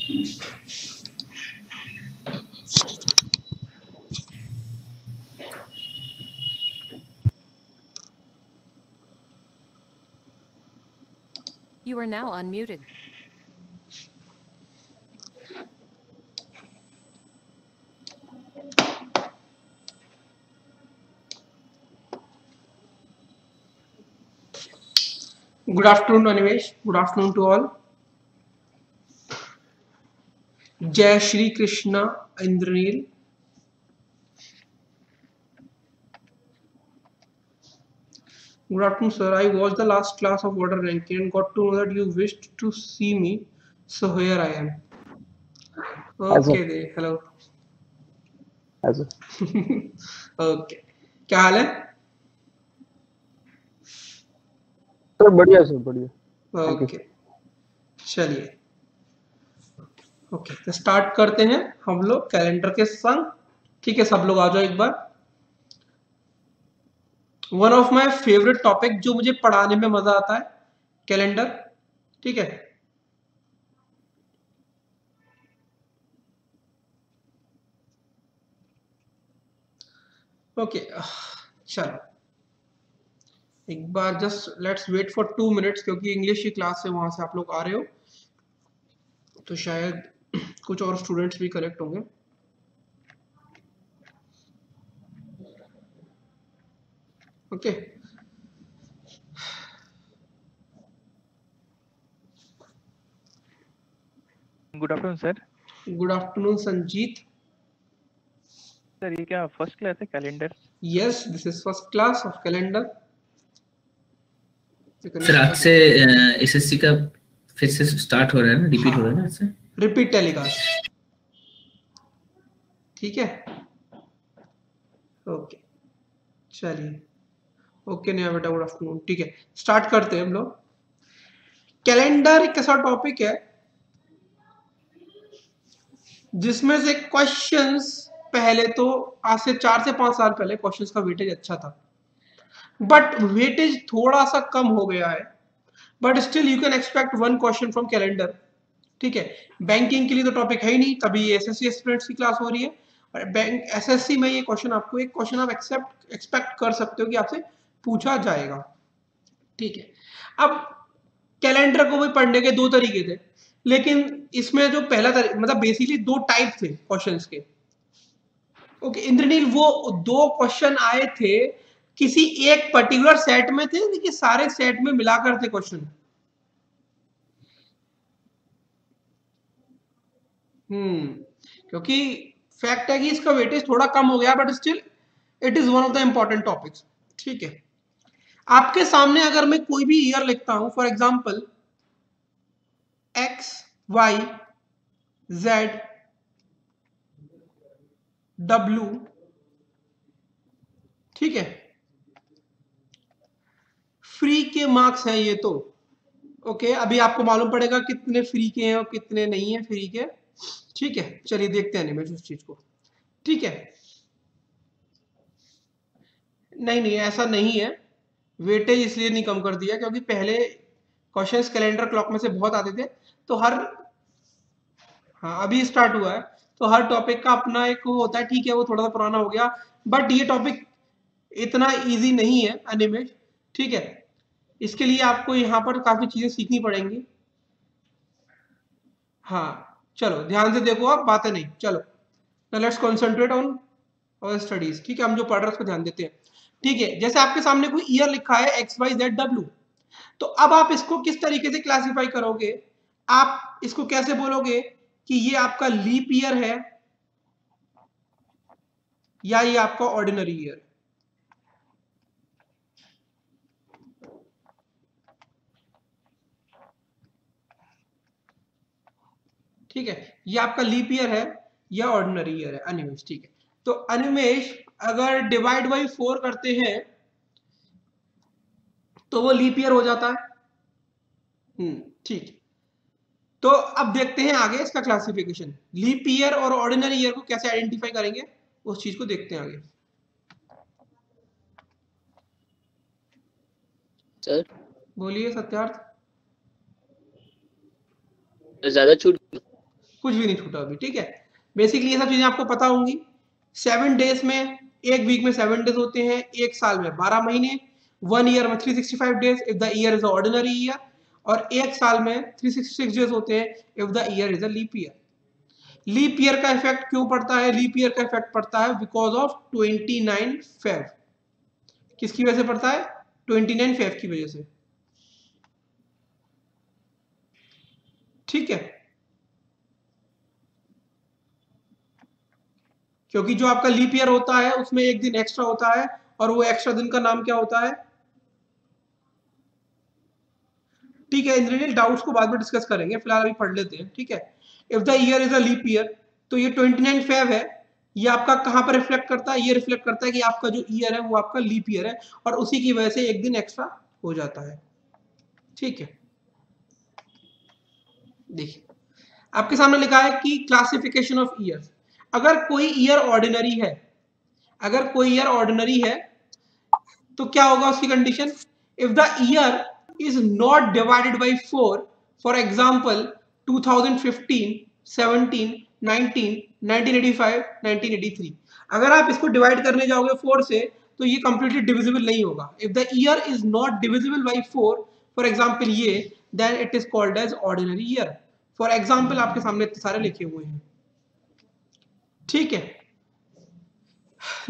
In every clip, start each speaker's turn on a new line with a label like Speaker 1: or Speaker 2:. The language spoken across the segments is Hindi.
Speaker 1: You are now unmuted.
Speaker 2: Good afternoon, Animesh. Good afternoon to all. Jai Shri Krishna, Indranil. Good afternoon, sir. I watched the last class of water ranking and got to know that you wished to see me. So here I am.
Speaker 3: ऐसा
Speaker 2: Okay, दे. Hello.
Speaker 3: ऐसा
Speaker 2: Okay. क्या हाल है?
Speaker 3: सर बढ़िया सर बढ़िया थैंक यू
Speaker 2: Okay. चलिए. ओके, तो स्टार्ट करते हैं हम लोग कैलेंडर के संग. ठीक है, सब लोग आ जाओ एक बार. One of my favourite topic जो मुझे पढ़ाने में मजा आता है, कैलेंडर. ठीक है. ओके, चलो एक बार just let's wait for 2 minutes, क्योंकि इंग्लिश की क्लास है, वहां से आप लोग आ रहे हो तो शायद कुछ और स्टूडेंट्स भी कनेक्ट होंगे. Okay.
Speaker 4: Good afternoon sir.
Speaker 2: Good afternoon Sanjeet.
Speaker 4: Sir ये क्या फर्स्ट क्लास है calendar?
Speaker 2: Yes, this is first class of calendar.
Speaker 5: Sir आज से एसएससी का फिर से स्टार्ट हो रहा है ना, रिपीट हो रहा है ना इससे?
Speaker 2: Repeat telecast. ठीक है. ओके, चलिए. ओके नहीं बेटा, गुड आफ्टरनून. ठीक है, स्टार्ट करते हैं हम लोग. कैलेंडर एक ऐसा टॉपिक है जिसमें से क्वेश्चंस पहले तो आज से 4 से 5 साल पहले क्वेश्चंस का वेटेज अच्छा था, बट वेटेज थोड़ा सा कम हो गया है. But still you can expect one question from calendar. ठीक है. बैंकिंग के लिए तो टॉपिक है ही नहीं, तभी एसएससी एस्पिरेंट्स की क्लास हो रही है. और बैंक एसएससी में ये क्वेश्चन आपको एक क्वेश्चन आप एक्सपेक्ट कर सकते हो कि आपसे पूछा जाएगा. ठीक है. अब कैलेंडर को भी पढ़ने के दो तरीके थे, लेकिन इसमें जो पहला मतलब बेसिकली दो टाइप थे क्वेश्चंस के. ओके इंद्रनील, वो दो क्वेश्चन आए थे किसी एक पर्टिकुलर सेट में थे कि सारे सेट में मिलाकर थे क्वेश्चन? क्योंकि फैक्ट है कि इसका वेटेज थोड़ा कम हो गया, but still it is one of the important topics. ठीक है. आपके सामने अगर मैं कोई भी ईयर लिखता हूं, for example X Y Z W, ठीक है, फ्री के मार्क्स हैं ये तो. ओके, अभी आपको मालूम पड़ेगा कितने फ्री के हैं और कितने नहीं है फ्री के. ठीक है, चलिए देखते हैं निमेश उस चीज को. ठीक है. नहीं ऐसा नहीं है. वेटेज इसलिए नहीं कम कर दिया क्योंकि पहले क्वेश्चंस कैलेंडर क्लॉक में से बहुत आते थे, तो हर, हाँ अभी स्टार्ट हुआ है, तो हर टॉपिक का अपना एक होता है. ठीक है, वो थोड़ा सा पुराना हो गया, बट ये टॉपिक इतना इजी नहीं है अनिमेश. ठीक है, इसके लिए आपको यहाँ पर काफी चीजें सीखनी पड़ेंगी. हाँ चलो ध्यान से देखो, आप बातें नहीं. चलो लेट्स कॉन्सेंट्रेट ऑन और स्टडीज. ठीक है, हम जो पढ़ रहे हैं उस पर ध्यान देते हैं. ठीक है, जैसे आपके सामने कोई ईयर लिखा है एक्स वाई जेड डब्ल्यू, तो अब आप इसको किस तरीके से क्लासिफाई करोगे? आप इसको कैसे बोलोगे कि ये आपका लीप ईयर है या ये आपका ऑर्डिनरी ईयर? ठीक है, ये आपका लीप ईयर है या ऑर्डिनरी ईयर है अनिमेश? ठीक है, तो अनिमेश अगर डिवाइड बाई 4 करते हैं तो वो लीप ईयर हो जाता है. ठीक. तो अब देखते हैं आगे इसका क्लासिफिकेशन. लीप ईयर और ऑर्डिनरी ईयर को कैसे आइडेंटिफाई करेंगे, उस चीज को देखते हैं आगे.
Speaker 6: सर
Speaker 2: बोलिए सत्यार्थ.
Speaker 6: ज्यादा छूट
Speaker 2: कुछ भी नहीं छूटा अभी, ठीक है। बेसिकली ये सब चीजें आपको पता होंगी। 7 डेज में, एक वीक में 7 डेज होते हैं, एक साल में 12 महीने, 1 ईयर में 365 days if the year is a ordinary year, और एक साल में 366 डेज होते हैं if the year is a leap year. Leap year का इफेक्ट क्यों पड़ता है? लीप ईयर का इफेक्ट पड़ता है बिकॉज ऑफ 29 फेब। किसकी वजह से पड़ता है? 29 फेब की वजह से, ठीक है। क्योंकि जो आपका लीप ईयर होता है उसमें एक दिन एक्स्ट्रा होता है, और वो एक्स्ट्रा दिन का नाम क्या होता है? ठीक है, इन रियल डाउट्स को बाद में डिस्कस करेंगे, फिलहाल अभी पढ़ लेते हैं, ठीक है। If the year is a leap year, तो ये 29 फेब है, ये आपका कहां पर रिफ्लेक्ट करता है? ये रिफ्लेक्ट करता है कि आपका जो ईयर है वो आपका लीप ईयर है, और उसी की वजह से एक दिन एक्स्ट्रा हो जाता है, ठीक है। देखिए आपके सामने लिखा है कि क्लासिफिकेशन ऑफ ईयर्स। अगर कोई ईयर ऑर्डिनरी है, अगर कोई ईयर ऑर्डिनरी है तो क्या होगा उसकी condition? If the year is not divided by 4, for example 2015, 17, 19, 1985, 1983, अगर आप इसको डिवाइड करने जाओगे 4 से तो ये कंप्लीटली डिविजिबल नहीं होगा। If the year is not divisible by 4, for example ये, then it is called as ordinary year. For example आपके सामने इतने सारे लिखे हुए हैं, ठीक है।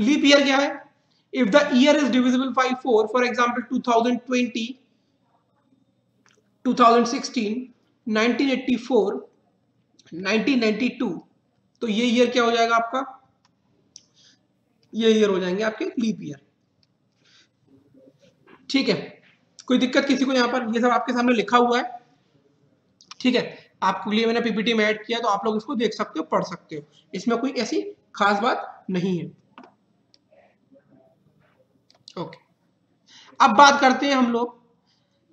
Speaker 2: लीप ईयर क्या है? If the year is divisible by 4, for example 2020, 2016, 1984, 1992, तो ये ईयर क्या हो जाएगा आपका? ये ईयर हो जाएंगे आपके लीप ईयर, ठीक है। कोई दिक्कत किसी को? यहाँ पर ये सब आपके सामने लिखा हुआ है, ठीक है। आपके लिए मैंने पीपीटी में ऐड किया, तो आप लोग इसको देख सकते हो, पढ़ सकते हो, इसमें कोई ऐसी खास बात नहीं है, ओके। अब बात करते हैं हम लोग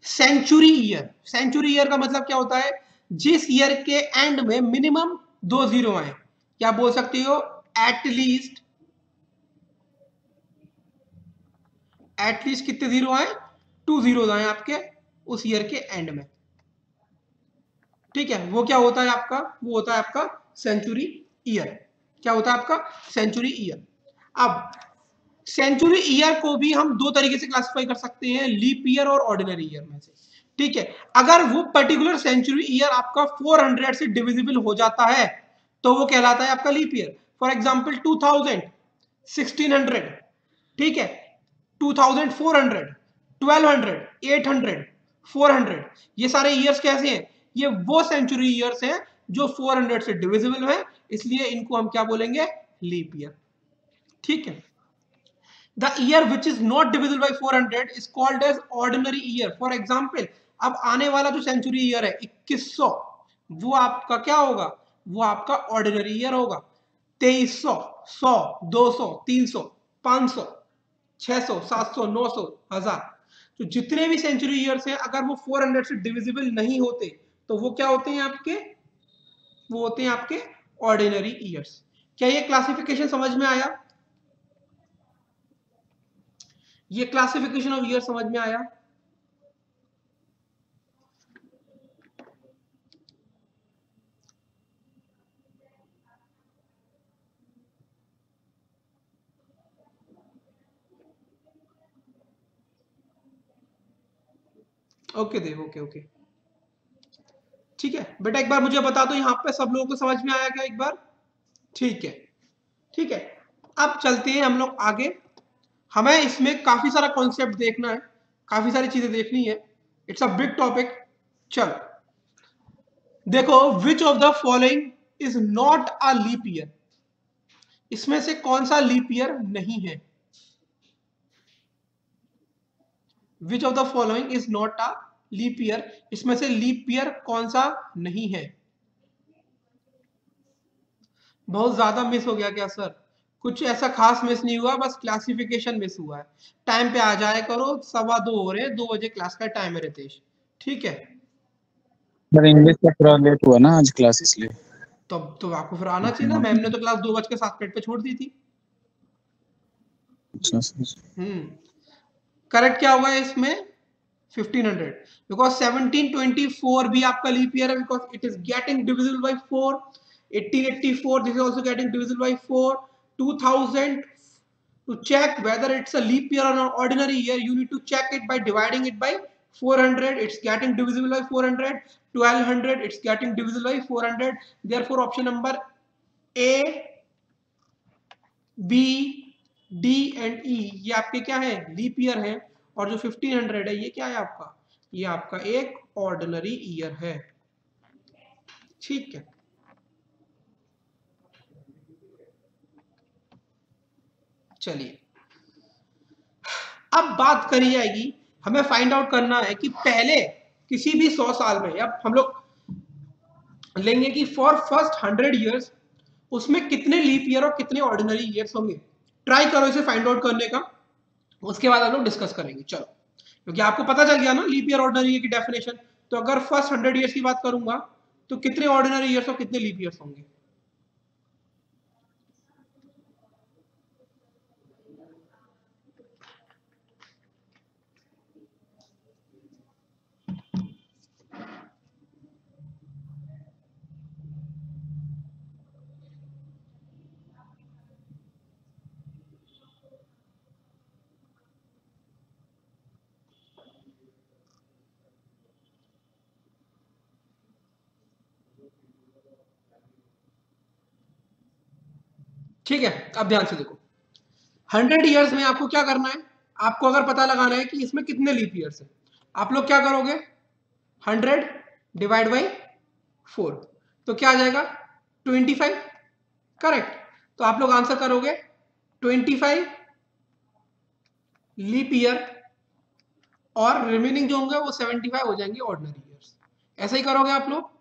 Speaker 2: सेंचुरी ईयर। सेंचुरी ईयर का मतलब क्या होता है? जिस ईयर के एंड में मिनिमम 2 जीरो आए, क्या बोल सकते हो? एटलीस्ट कितने जीरो आए? 2 जीरो आए आपके उस ईयर के एंड में, ठीक है। वो क्या होता है आपका? वो होता है आपका सेंचुरी ईयर। क्या होता है आपका? Century year. अब सेंचुरी ईयर को भी हम दो तरीके से क्लासिफाई कर सकते हैं, लीप ईयर और ऑर्डिनरी ईयर में से, ठीक है। अगर वो पर्टिकुलर सेंचुरी ईयर आपका 400 से डिविजिबल हो जाता है तो वो कहलाता है आपका लीप ईयर। फॉर एग्जांपल 2000, 1600, ठीक है, 2400, 1200, 800, 400, ये सारे ईयर्स कैसे हैं? ये वो सेंचुरी ईयर्स हैं जो 400 से डिविजिबल हैं, इसलिए इनको हम क्या बोलेंगे? लीप ईयर, ठीक है। The year which is not divisible by 400 is called as ordinary year. For example, अब आने वाला जो सेंचुरी ईयर है 2100, वो आपका क्या होगा? वो आपका ऑर्डिनरी ईयर होगा। 2300, 100, 200, 300, 500, 600, 700, 900, 1000, तो जितने भी सेंचुरी ईयर्स हैं अगर वो 400 से डिविजिबल नहीं होते तो वो क्या होते हैं आपके? वो होते हैं आपके ऑर्डिनरी ईयर्स। क्या ये क्लासिफिकेशन समझ में आया? ये क्लासिफिकेशन ऑफ ईयर समझ में आया? ओके देव, ओके, ठीक है बेटा। एक बार मुझे बता दो यहाँ पे सब लोगों को समझ में आया क्या एक बार? ठीक है, ठीक है। अब चलते हैं हम लोग आगे। हमें इसमें काफी सारा कॉन्सेप्ट देखना है, काफी सारी चीजें देखनी है, इट्स अ बिग टॉपिक। चलो देखो, which of the following is not a leap year? इसमें से कौन सा लीप ईयर नहीं है? Which of the following is not a leap year? इसमें से लीप ईयर कौन सा नहीं है? बहुत ज्यादा मिस हो गया क्या सर? कुछ ऐसा खास मिस नहीं हुआ, बस क्लासिफिकेशन मिस हुआ है। टाइम पे आ जाया करो, 2:15 हो रहे हैं, 2 बजे क्लास का टाइम है रितेश, ठीक है।
Speaker 6: पर इंग्लिश का थोड़ा लेट हुआ ना आज क्लास, इसलिए।
Speaker 2: तब तो आपको फिर आना चाहिए ना, मैम ने तो क्लास 2:07 पे छोड़ दी थी। करेक्ट क्या होगा इसमें? 1500, बिकॉज 1724 भी आपका लीप ईयर है, because it is getting divisible by 4। 1884, this is also getting divisible by 4. 2000, to check whether it's a leap year or an ordinary year, you need to check it by dividing it by 400. It's getting divisible by 400. 1200, it's getting divisible by 400. Therefore option number A, B, D and E ये आपके क्या है, लीप ईयर है, और जो 1500 है ये क्या है आपका, ये आपका एक ऑर्डिनरी ईयर है। ठीक है, चलिए अब बात करी जाएगी, हमें फाइंड आउट करना है कि पहले किसी भी 100 साल में, अब हम लोग लेंगे कि फॉर फर्स्ट 100 इयर्स उसमें कितने लीप ईयर और कितने ऑर्डिनरी ईयर्स होंगे। ट्राई करो इसे फाइंड आउट करने का, उसके बाद हम लोग डिस्कस करेंगे। चलो, क्योंकि आपको पता चल गया ना लीप ईयर ऑर्डिनरी ईयर की डेफिनेशन, तो अगर फर्स्ट 100 इयर्स की बात करूंगा तो कितने ऑर्डिनरी ईयर्स और कितने लीप ईयर्स होंगे। ठीक है, अब ध्यान से देखो, 100 इयर्स में आपको क्या करना है, आपको अगर पता लगाना है कि इसमें कितने लीप ईयर्स हैं, आप लोग क्या करोगे, 100 डिवाइड बाई 4, तो क्या आ जाएगा 25, करेक्ट। तो आप लोग आंसर करोगे 25 लीप ईयर, और रिमेनिंग जो होंगे वो 75 हो जाएंगे ऑर्डिनरी ईयर्स। ऐसा ही करोगे आप लोग,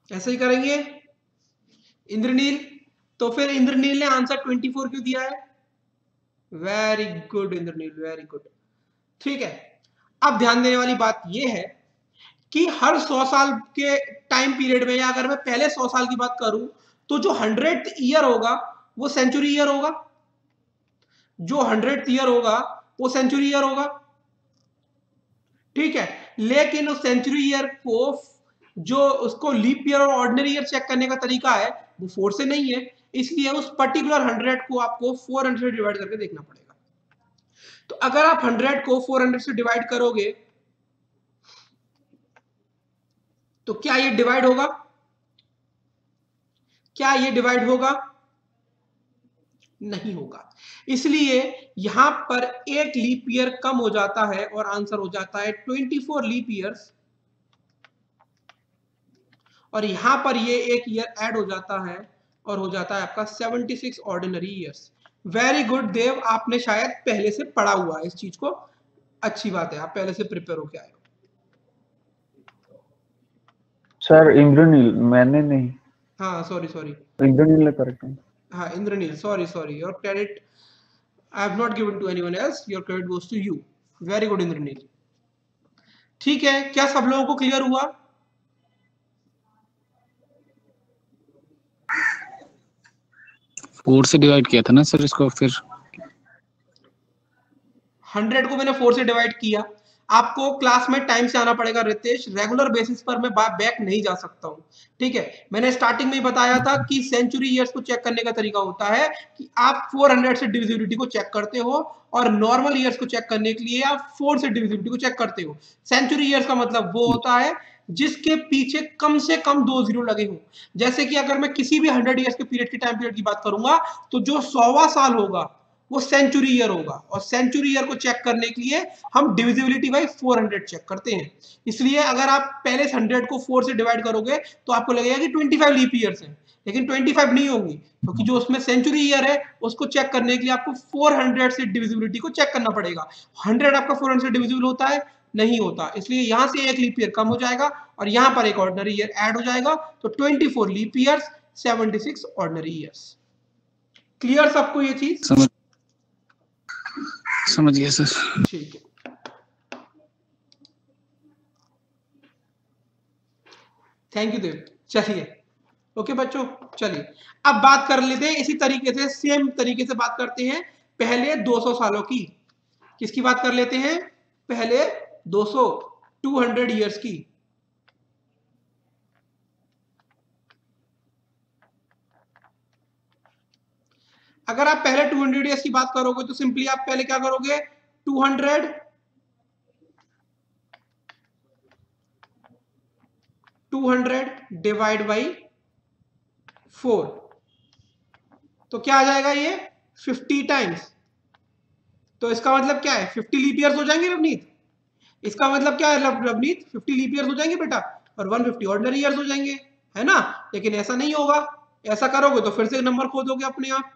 Speaker 2: ऐसे ही करेंगे इंद्रनील। तो फिर इंद्रनील ने आंसर 24 क्यों दिया है, very good Indraneel, very good. ठीक है, अब ध्यान देने वाली बात यह है कि हर 100 साल के टाइम पीरियड में, या अगर मैं पहले 100 साल की बात करूं तो जो 100th ईयर होगा वो सेंचुरी ईयर होगा, जो 100th ईयर होगा वो सेंचुरी ईयर होगा। ठीक है, लेकिन उस सेंचुरी ईयर को जो उसको लीप ईयर और ऑर्डिनरी ईयर चेक करने का तरीका है वो 4 से नहीं है, इसलिए उस पर्टिकुलर 100 को आपको 400 से डिवाइड करके देखना पड़ेगा। तो अगर आप 100 को 400 से डिवाइड करोगे तो क्या ये डिवाइड होगा, क्या ये डिवाइड होगा, नहीं होगा। इसलिए यहां पर एक लीप ईयर कम हो जाता है और आंसर हो जाता है 24 लीप ईयर्स, और यहां पर ये एक ईयर ऐड हो जाता है और हो जाता है आपका 76 ऑर्डिनरी ईयर्स। वेरी गुड देव, आपने शायद पहले से पढ़ा हुआ है इस चीज को, अच्छी बात है, आप पहले से प्रिपेयर होके आए हो।
Speaker 3: सर इंद्रनील, मैंने नहीं।
Speaker 2: हाँ सॉरी
Speaker 3: इंद्रनील ने करेक्ट है।
Speaker 2: हाँ Indraneel, sorry, your credit I have not given to anyone else, your credit goes to you. Very good Indraneel. ठीक है, क्या सब लोगों को क्लियर हुआ?
Speaker 6: फोर से डिवाइड किया था ना सर इसको, फिर
Speaker 2: 100 को मैंने 4 से डिवाइड किया। आपको क्लास में टाइम से आना पड़ेगा रितेश, रेगुलर बेसिस पर मैं बैक नहीं जा सकता हूं। ठीक है, मैंने स्टार्टिंग में ही बताया था कि सेंचुरी ईयर्स को चेक करने का तरीका होता है कि आप 400 से डिविजिबिलिटी को चेक करते हो, और नॉर्मल ईयर्स को चेक करने के लिए आप 4 से डिविजिबिलिटी को चेक करते हो। सेंचुरी ईयर्स का मतलब वो होता है जिसके पीछे कम से कम 2 जीरो लगे हों। जैसे कि अगर मैं किसी भी 100 ईयर्स के पीरियड की टाइम पीरियड की बात करूंगा तो जो 100वां साल होगा वो सेंचुरी ईयर होगा, और सेंचुरी ईयर को चेक करने के लिए हम डिविजिबिलिटी बाय 400 चेक करते हैं। इसलिए अगर आप पहले 100 को 4 से डिवाइड करोगे तो आपको लगेगा कि 25 लीप ईयर्स हैं, लेकिन 25 नहीं होंगी, क्योंकि जो उसमें सेंचुरी ईयर है उसको चेक करने के लिए आपको 400 से डिविजिबिलिटी को चेक करना पड़ेगा। 100 आपका 400 से डिविजिबल होता है, नहीं होता, इसलिए यहां से एक लीप ईयर कम हो जाएगा और यहां पर एक ऑर्डिनरी ईयर ऐड हो जाएगा, तो 24 leap years, 76 ordinary years. Clear सबको ये चीज?
Speaker 6: समझ गया सर।
Speaker 2: ठीक है, थैंक यू देव। चलिए ओके बच्चों, चलिए अब बात कर लेते हैं इसी तरीके से, सेम तरीके से बात करते हैं पहले 200 सालों की। किसकी बात कर लेते हैं? पहले 200 ईयर्स की। अगर आप पहले 200 ईयर्स की बात करोगे तो सिंपली आप पहले क्या करोगे, 200 डिवाइड बाई 4, तो क्या आ जाएगा ये 50 टाइम्स। तो इसका मतलब क्या है, 50 लीप ईयर्स हो जाएंगे रवनीत। इसका मतलब क्या है रवनीत, 50 लीप ईयर्स हो जाएंगे बेटा, और 150 ऑर्डिनरी ईयर्स हो जाएंगे, है ना। लेकिन ऐसा नहीं होगा, ऐसा करोगे तो फिर से नंबर खो दोगे अपने आप।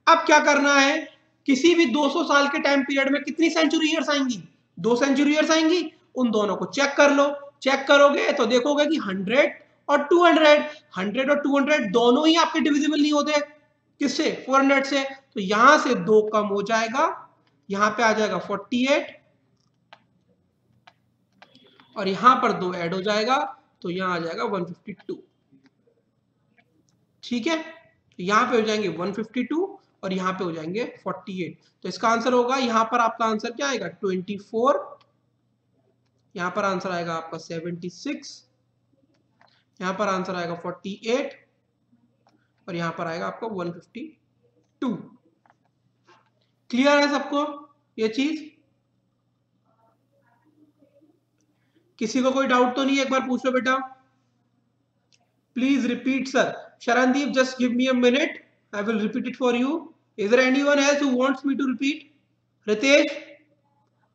Speaker 2: अब क्या करना है, किसी भी 200 साल के टाइम पीरियड में कितनी सेंचुरी ईयर्स आएंगी, 2 सेंचुरी ईयर्स आएंगी। उन दोनों को चेक कर लो, चेक करोगे तो देखोगे कि 100 और 200 दोनों ही आपके डिविजिबल नहीं होते, किससे, 400 से। तो यहां से 2 कम हो जाएगा, यहां पे आ जाएगा 48, और यहां पर 2 ऐड हो जाएगा, तो यहां आ जाएगा 152। ठीक है, तो यहां पे हो जाएंगे 152 और यहां पे हो जाएंगे 48। तो इसका आंसर होगा, यहां पर आपका आंसर क्या आएगा 24, यहां पर आंसर आएगा आपका 76, यहां पर आंसर आएगा 48, और यहां पर आएगा आपका 152। क्लियर है सबको ये चीज? किसी को कोई डाउट तो नहीं है, एक बार पूछ लो बेटा। Please repeat sir. Sharandeep, just give me a minute. I will repeat it for you. Is there anyone else who wants me to repeat? Ritesh,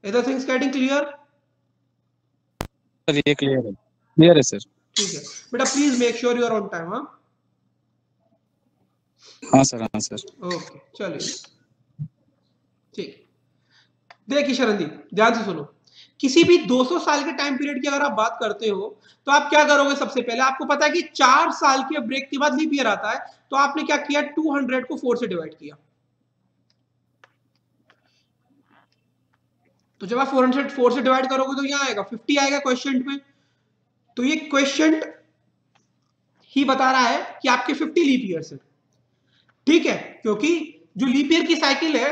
Speaker 2: is the things getting clear?
Speaker 6: Sir ये क्लियर है सर।
Speaker 2: ठीक है बेटा, please make sure you are on time. हाँ
Speaker 6: हाँ सर, हाँ सर।
Speaker 2: ओके, चलिए ठीक। देखिए शरणदीप, ध्यान से सुनो। किसी भी 200 साल के टाइम पीरियड की अगर आप बात करते हो तो आप क्या करोगे, सबसे पहले आपको पता है कि 4 साल के ब्रेक के बाद लीप ईयर आता है, तो आपने क्या किया, 200 को 4 से डिवाइड किया। तो जब आप 4 से डिवाइड करोगे तो यहां आएगा 50 आएगा क्वेश्चन में। तो ये क्वेश्चन ही बता रहा है कि आपके 50 लीप ईयर्स है। ठीक है, क्योंकि जो लीप ईयर की साइकिल है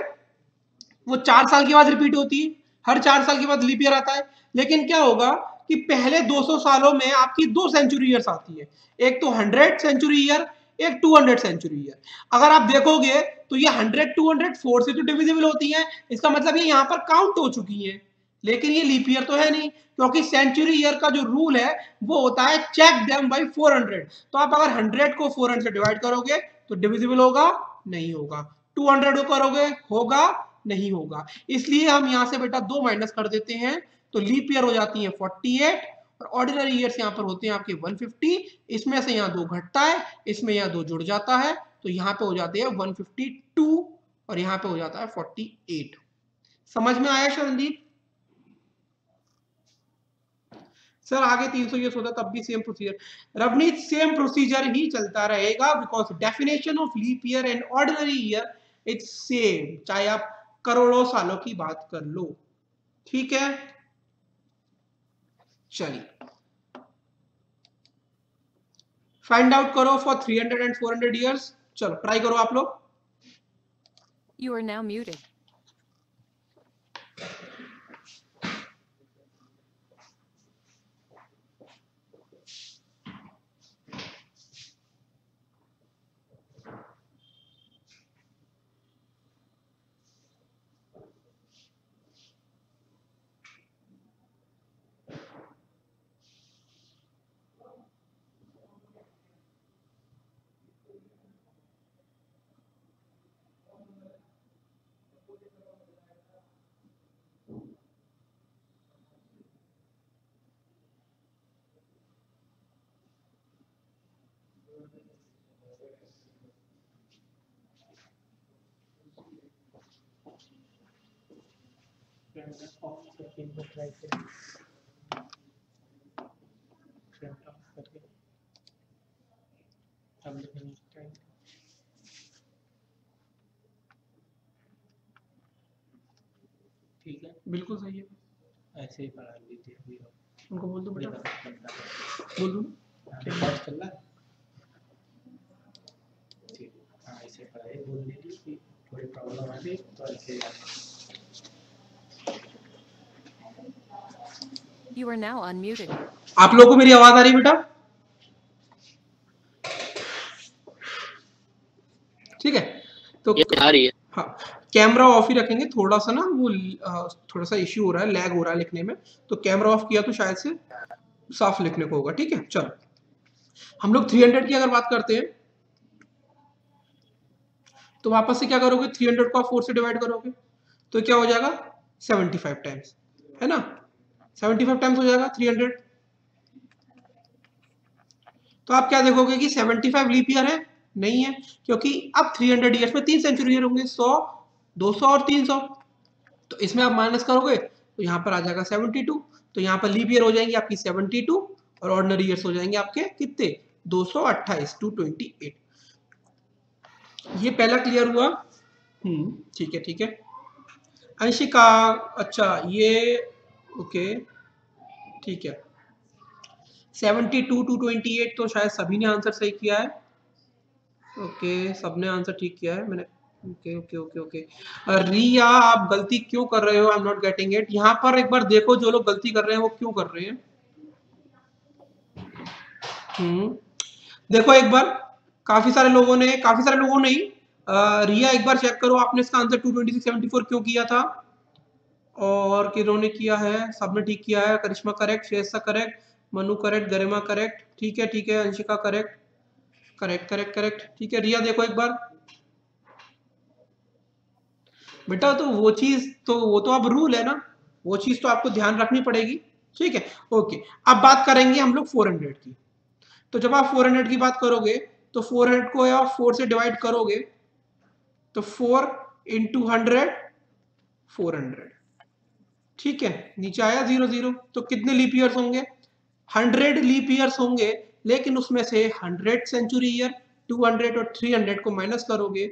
Speaker 2: वो 4 साल के बाद रिपीट होती है, हर 4 साल के बाद लीप ईयर आता है। लेकिन क्या होगा कि पहले 200 सालों में आपकी 2 सेंचुरी ईयर्स आती है, एक तो 100 सेंचुरी ईयर, एक 200 सेंचुरी ईयर। अगर आप देखोगे तो ये 100 200 4 से तो डिविजिबल होती है, इसका मतलब ये यहाँ पर काउंट हो चुकी है। लेकिन ये लीप ईयर तो है नहीं, क्योंकि सेंचुरी ईयर का जो रूल है वो होता है चेक देम बाय 400। तो आप अगर 100 को 400 से डिवाइड करोगे तो डिविजिबल होगा, नहीं होगा। 200 को करोगे, होगा, नहीं होगा। इसलिए हम यहां से बेटा 2 माइनस कर देते हैं, तो लीप ईयर हो जाती है 48, और ऑर्डिनरी ईयर्स यहां पर होते हैं आपके 150। इसमें से यहां 2 घटता है, इसमें यहां 2 जुड़ जाता है, तो यहां पे हो जाते हैं 152, और यहां पे हो जाता है 48। समझ में आया शरणदीप? सर आगे 300 ईयर्स होता तब भी same procedure. Ravneet same procedure ही चलता रहेगा, because definition of leap year and ordinary year it's same, चाहे आप करोड़ों सालों की बात कर लो। ठीक है, चलिए फाइंड आउट करो फॉर 300 एंड 400 ईयर्स। चलो ट्राई करो आप लोग।
Speaker 1: You are now muted.
Speaker 2: ठीक है, बिल्कुल सही है,
Speaker 7: ऐसे ही पढ़ा लीजिए।
Speaker 2: उनको बोल दो बेटा, बोल दो
Speaker 7: चल रहा ठीक। हाँ ऐसे पढ़ाई बोल दीजिए कि थोड़ी प्रॉब्लम आ गई तो ऐसे
Speaker 1: You are now unmuted.
Speaker 2: आप लोगों को मेरी आवाज आ रही है बेटा? ठीक है, तो
Speaker 3: आ रही है।
Speaker 2: हाँ, कैमरा ऑफ ही रखेंगे, थोड़ा सा ना वो थोड़ा सा इश्यू हो रहा है, लैग हो रहा है लिखने में, तो कैमरा ऑफ किया तो शायद से साफ लिखने को होगा। ठीक है, चलो हम लोग 300 की अगर बात करते हैं तो वापस से क्या करोगे, 300 को आप 4 से डिवाइड करोगे तो क्या हो जाएगा 75 टाइम्स, है ना, 75 टाइम्स हो जाएगा 300। तो आप क्या देखोगे कि 75 लीप ईयर है, नहीं है, क्योंकि अब 300 ईयर्स में 3 सेंचुरी ईयर होंगे, 100, 200 और 300। तो इसमें आप माइनस करोगे तो यहाँ पर आ जाएगा 72, तो यहाँ पर लीप ईयर हो जाएंगे आपकी 72 और ऑर्डिनरी ईयर्स हो जाएंगे आपके कितने 228 228। ये पहला क्लियर हुआ। ठीक है ठीक है। अंशिका, अच्छा ये ओके ठीक है, 72 228 तो शायद सभी ने आंसर सही किया है। ओके, सबने आंसर ठीक किया है मैंने। Okay okay okay okay. Riya, आप गलती क्यों कर रहे हो? I am not getting it. यहाँ पर एक बार देखो जो लोग गलती कर रहे हैं वो क्यों कर रहे हैं। देखो एक बार, काफी सारे लोगों ने ही रिया एक बार चेक करो, आपने इसका आंसर 22674 क्यों किया था? और किन्होंने किया है? सबने ठीक किया है। करिश्मा करेक्ट, शेषा करेक्ट, मनु करेक्ट, गरिमा करेक्ट, ठीक है, Anshika correct correct correct correct, ठीक है। रिया देखो एक बार बेटा, तो वो चीज तो वो तो अब रूल है ना, वो चीज तो आपको ध्यान रखनी पड़ेगी। ठीक है, ओके। अब बात करेंगे हम लोग 400 की। तो जब आप 400 की बात करोगे तो 400 को आप 4 से डिवाइड करोगे तो 4 इंटू 100 400, ठीक है, नीचे आया 0 0। तो कितने लीप ईयर्स होंगे? 100 लीप ईयर्स होंगे, लेकिन उसमें से 100 सेंचुरी ईयर, 200 और 300 को माइनस करोगे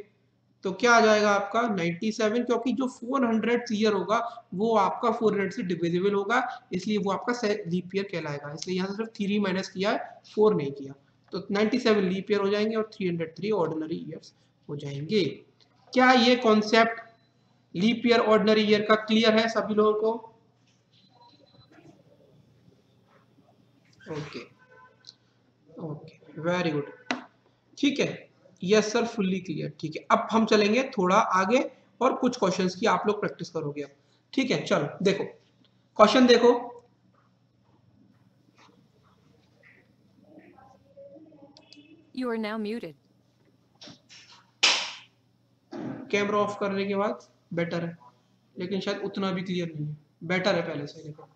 Speaker 2: तो क्या आ जाएगा आपका 97, क्योंकि जो 400 ईयर होगा वो आपका 400 से डिविजिबल होगा, इसलिए वो आपका लीप ईयर कहलाएगा। इसलिए यहाँ से सिर्फ 3 माइनस किया है, 4 नहीं किया, तो 97 लीप ईयर हो जाएंगे और 303 ऑर्डिनरी ईयर्स हो जाएंगे। क्या ये concept leap year ordinary year का क्लियर है सभी लोगों को? ओके ओके, वेरी गुड, ठीक है, यस सर, फुल्ली क्लियर। ठीक है, अब हम चलेंगे थोड़ा आगे और कुछ क्वेश्चंस की आप लोग प्रैक्टिस करोगे अब। ठीक है, चलो देखो क्वेश्चन देखो।
Speaker 1: You are now muted.
Speaker 2: Camera off करने के बाद बेटर है, लेकिन शायद उतना भी क्लियर नहीं है, बेटर है पहले से। देखो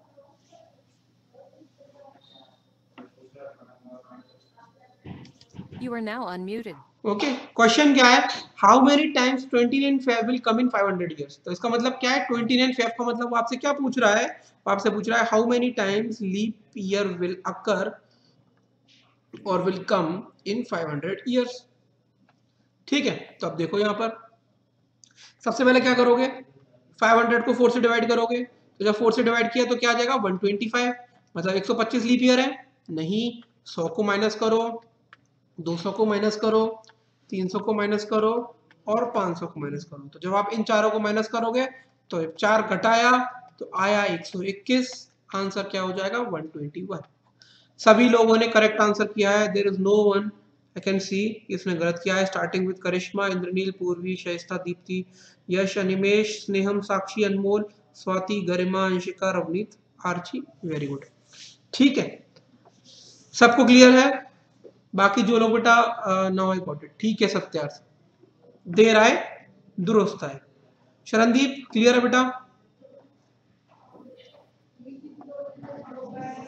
Speaker 1: You are now unmuted.
Speaker 2: Okay, question क्या है? How many times 29 Feb will come in 500 years. तो इसका मतलब क्या है? 29 फेब का मतलब वो आपसे क्या पूछ रहा है? वो आपसे पूछ रहा है how many times leap year will occur और विल कम इन 500 ईयर्स। ठीक है, तो अब देखो यहाँ पर सबसे पहले क्या करोगे, 500 को 4 से डिवाइड करोगे, तो जब 4 से डिवाइड किया तो क्या आ जाएगा 125, मतलब 125 लीप ईयर है नहीं। 100 को माइनस करो, 200 को माइनस करो, 300 को माइनस करो और 500 को माइनस करो। तो जब आप इन चारों को माइनस करोगे तो 4 घटाया तो आया 121, आंसर क्या हो जाएगा 121। सभी लोगों ने करेक्ट आंसर किया है, there is no one I can see इसने गलत किया है। Starting with Karishma, Indranil, Purvi, Shaista, Deepti, Yash, Animesh, Sneham, Sakshi, Anmol, Swati, Garima, Anshika, Ravneet, Archie, very good. ठीक है, सबको क्लियर है? बाकी जो लोग बेटा नाउ आई गॉट इट, ठीक है। सत्यार्थ, देर आए दुरुस्त आए। शरणदीप क्लियर है बेटा?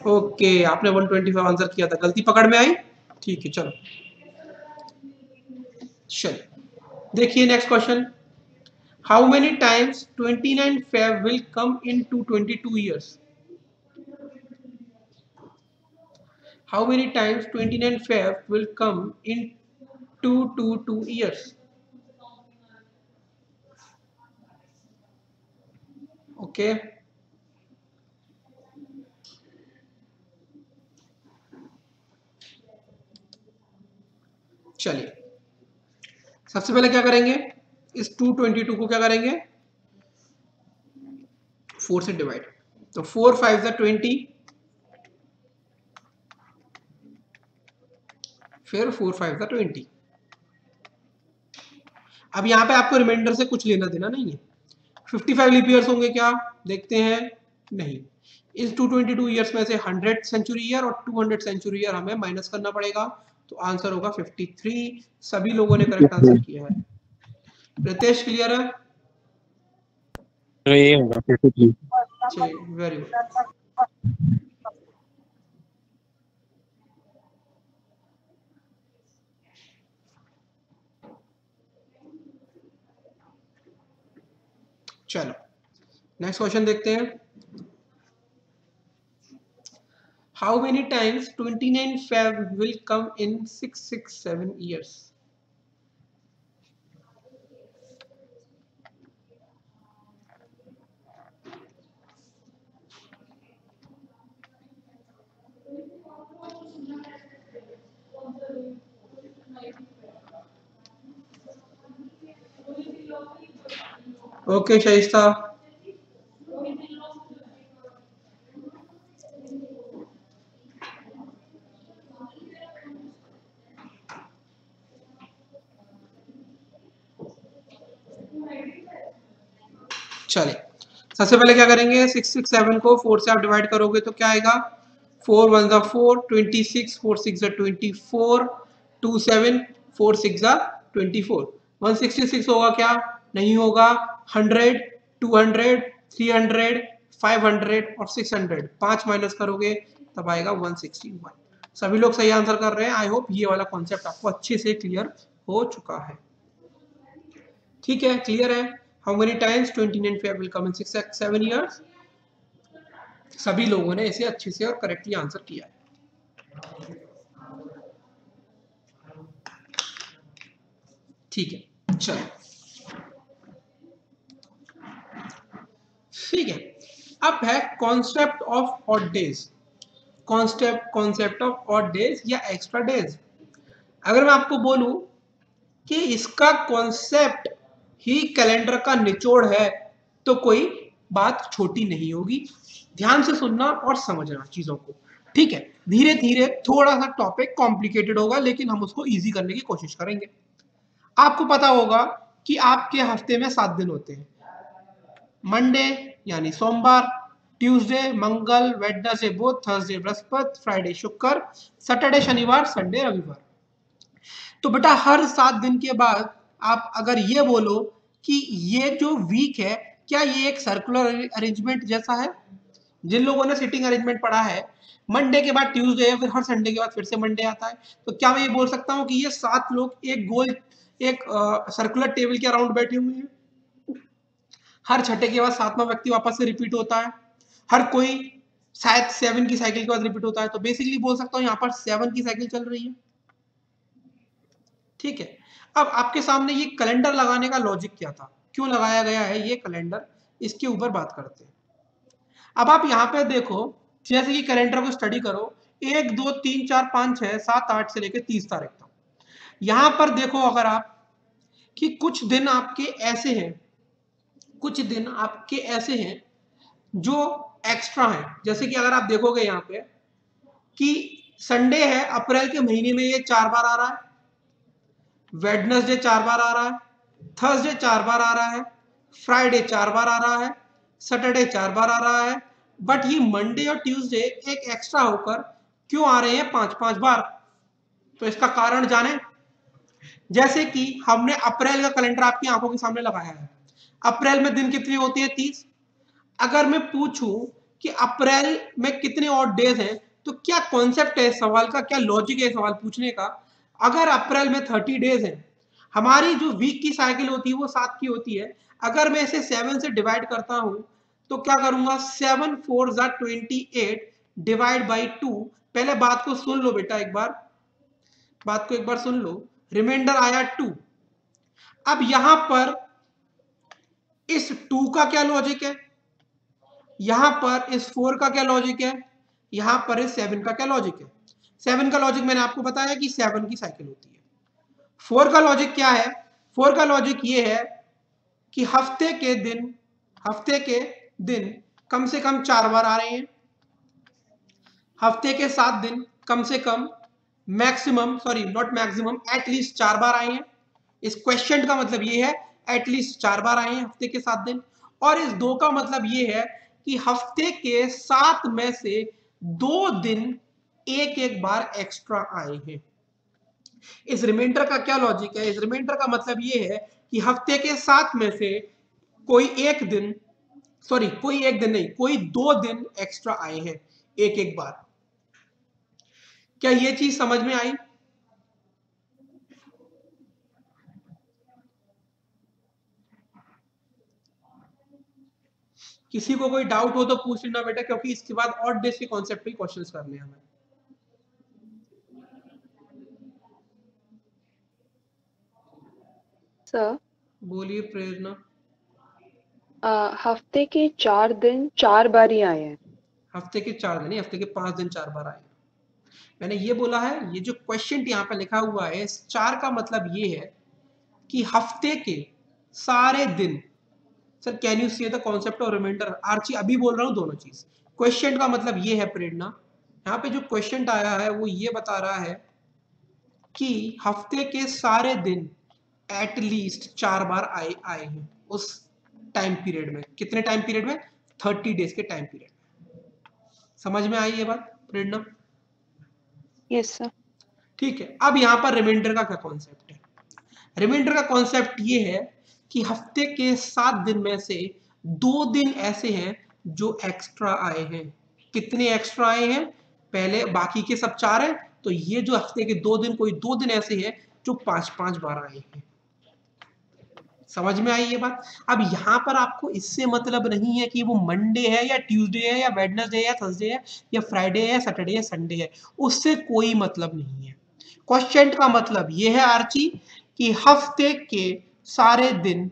Speaker 2: ओके, आपने 125 आंसर किया था, गलती पकड़ में आई, ठीक है। चलो देखिए next question, how many times 29 Feb will come in 222 years. How many times 29 Feb will come in 222 years? Okay. चलिए सबसे पहले क्या करेंगे, इस 222 को क्या करेंगे 4 से डिवाइड, तो 4 5 20, फिर 4 5 सा 20। अब यहाँ पे आपको रिमाइंडर से कुछ लेना देना नहीं है। 55 लीप ईयर्स होंगे क्या, देखते हैं। नहीं, इस 222 ईयर्स में से 100 सेंचुरी ईयर और 200 सेंचुरी ईयर हमें माइनस करना पड़ेगा, तो आंसर होगा 53। सभी लोगों ने करेक्ट आंसर किया है। रितेश क्लियर है?
Speaker 6: तो ये होगा 53।
Speaker 2: चलिए, वेरी गुड। चलो नेक्स्ट क्वेश्चन देखते हैं। How many times 29 Feb will come in 667 years? Okay Shaista, चले सबसे पहले क्या करेंगे, 667 को 4 से आप डिवाइड करोगे तो क्या आएगा, 4 1 ज़ा 4, 26, 4 6 ज़ा 24, 2 7, 4 6 ज़ा 24, 166 होगा क्या, नहीं होगा। 100, 200, 300, 500 और 600, 5 माइनस करोगे तब आएगा 161। सभी लोग सही आंसर कर रहे हैं। आई होप ये वाला कॉन्सेप्ट आपको अच्छे से क्लियर हो चुका है। ठीक है, क्लियर है। How many times 29 Feb will come in 667 years? सभी लोगों ने इसे अच्छे से और करेक्टली आंसर किया है। ठीक है, चलो ठीक है। अब है concept of odd days, concept of odd days या एक्स्ट्रा डेज। अगर मैं आपको बोलूं कि इसका कॉन्सेप्ट ही कैलेंडर का निचोड़ है तो कोई बात छोटी नहीं होगी। ध्यान से सुनना और समझना चीजों को, ठीक है। धीरे धीरे थोड़ा सा टॉपिक कॉम्प्लिकेटेड होगा लेकिन हम उसको इजी करने की कोशिश करेंगे। आपको पता होगा कि आपके हफ्ते में 7 दिन होते हैं। मंडे यानी सोमवार, ट्यूसडे मंगल, वेडनेसडे बुध, थर्सडे बृहस्पति, फ्राइडे शुक्र, सैटरडे शनिवार, संडे रविवार। तो बेटा हर 7 दिन के बाद आप अगर ये बोलो कि ये जो वीक है क्या ये एक सर्कुलर अरेंजमेंट जैसा है। जिन लोगों ने सिटिंग अरेंजमेंट पढ़ा है, मंडे के बाद ट्यूसडे है, फिर हर संडे के बाद फिर से मंडे आता है, तो क्या मैं ये बोल सकता हूँ कि ये 7 लोग एक गोल एक सर्कुलर टेबल के अराउंड बैठे हुए हैं। हर छठे के बाद 7वां व्यक्ति वापस से रिपीट होता है, हर कोई शायद 7 की साइकिल के बाद रिपीट होता है, तो बेसिकली बोल सकता हूँ यहाँ पर 7 की साइकिल चल रही है। ठीक है, अब आपके सामने ये कैलेंडर लगाने का लॉजिक क्या था, क्यों लगाया गया है ये कैलेंडर, इसके ऊपर बात करते हैं। अब आप यहाँ पे देखो, जैसे कि कैलेंडर को स्टडी करो, 1 2 3 4 5 6 7 8 से लेकर 30 तारीख तक। यहाँ पर देखो अगर आप कि कुछ दिन आपके ऐसे हैं, कुछ दिन आपके ऐसे हैं जो एक्स्ट्रा हैं। जैसे कि अगर आप देखोगे यहाँ पे कि संडे है, अप्रैल के महीने में ये 4 बार आ रहा है, वेडनेसडे 4 बार आ रहा है, थर्सडे 4 बार आ रहा है, फ्राइडे 4 बार आ रहा है, सैटरडे 4 बार आ रहा है, बट ये मंडे और ट्यूसडे एक एक्स्ट्रा होकर क्यों आ रहे हैं 5-5 बार। तो इसका कारण जाने। जैसे कि हमने अप्रैल का कैलेंडर आपकी आंखों के सामने लगाया है, अप्रैल में दिन कितने होते हैं 30। अगर मैं पूछूं कि अप्रैल में कितने और डेज हैं, तो क्या कॉन्सेप्ट है सवाल का, क्या लॉजिक है सवाल पूछने का। अगर अप्रैल में 30 डेज हैं, हमारी जो वीक की साइकिल होती है वो 7 की होती है। अगर मैं इसे 7 से डिवाइड करता हूं तो क्या करूंगा, 7 4 ज़ा 28 डिवाइड बाई 2। पहले बात को सुन लो बेटा, एक बार बात को एक बार सुन लो। रिमाइंडर आया 2। अब यहां पर इस 2 का क्या लॉजिक है, यहां पर इस 4 का क्या लॉजिक है, यहां पर इस 7 का क्या लॉजिक है। 7 का लॉजिक मैंने आपको बताया कि 7 की साइकिल होती है। 4 का लॉजिक क्या है, 4 का लॉजिक ये है कि हफ्ते के दिन कम से कम 4 बार आ रहे हैं, हफ्ते के 7 दिन कम से कम maximum, sorry not maximum, at least 4 बार आए हैं। इस क्वेश्चन का मतलब ये है एटलीस्ट 4 बार आए हैं हफ्ते के 7 दिन। और इस 2 का मतलब ये है कि हफ्ते के 7 में से 2 दिन एक एक बार एक्स्ट्रा आए हैं। इस रिमाइंडर का क्या लॉजिक है? इस रिमाइंडर का मतलब ये है कि हफ्ते के 7 में से कोई एक दिन, सॉरी कोई एक दिन नहीं, कोई 2 दिन एक्स्ट्रा आए हैं एक एक बार। क्या ये चीज समझ में आई? किसी को कोई डाउट हो तो पूछ लेना बेटा, क्योंकि इसके बाद ऑड डेज के कॉन्सेप्ट पे क्वेश्चंस करने हैं हमें।
Speaker 8: सर
Speaker 2: बोलिए प्रेरणा।
Speaker 8: हफ्ते के 4 दिन 4 बार ही आए हैं।
Speaker 2: हफ्ते के 4 दिन नहीं, हफ्ते के 5 दिन 4 बार आए। मैंने ये बोला है, ये जो क्वेश्चन यहाँ पे लिखा हुआ है, इस 4 का मतलब ये है कि हफ्ते के सारे दिन। Sir can you see the concept of reminder? Archi अभी बोल रहा हूँ दोनों चीज। क्वेश्चन का मतलब ये है प्रेरणा, यहाँ पे जो क्वेश्चन आया है वो ये बता रहा है कि हफ्ते के सारे दिन एटलीस्ट 4 बार आए हैं उस टाइम पीरियड में। कितने टाइम पीरियड में? 30 डेज के टाइम पीरियड में। समझ में आई ये बात प्रेरणा?
Speaker 8: Yes sir.
Speaker 2: ठीक है, अब यहाँ पर रिमाइंडर का क्या कॉन्सेप्ट है? रिमाइंडर का कॉन्सेप्ट ये है कि हफ्ते के 7 दिन में से 2 दिन ऐसे हैं जो एक्स्ट्रा आए हैं। कितने एक्स्ट्रा आए हैं? पहले बाकी के सब 4 हैं, तो ये जो हफ्ते के 2 दिन, कोई 2 दिन ऐसे हैं जो 5-5 बार आए हैं। समझ में आई ये बात? अब यहाँ पर आपको इससे मतलब नहीं है कि वो मंडे है या ट्यूसडे है या वेडनेसडे है या थर्सडे है या फ्राइडे है या सैटरडे या संडे है, उससे कोई मतलब नहीं है। क्वेश्चन का मतलब ये है आर्ची कि हफ्ते के सारे दिन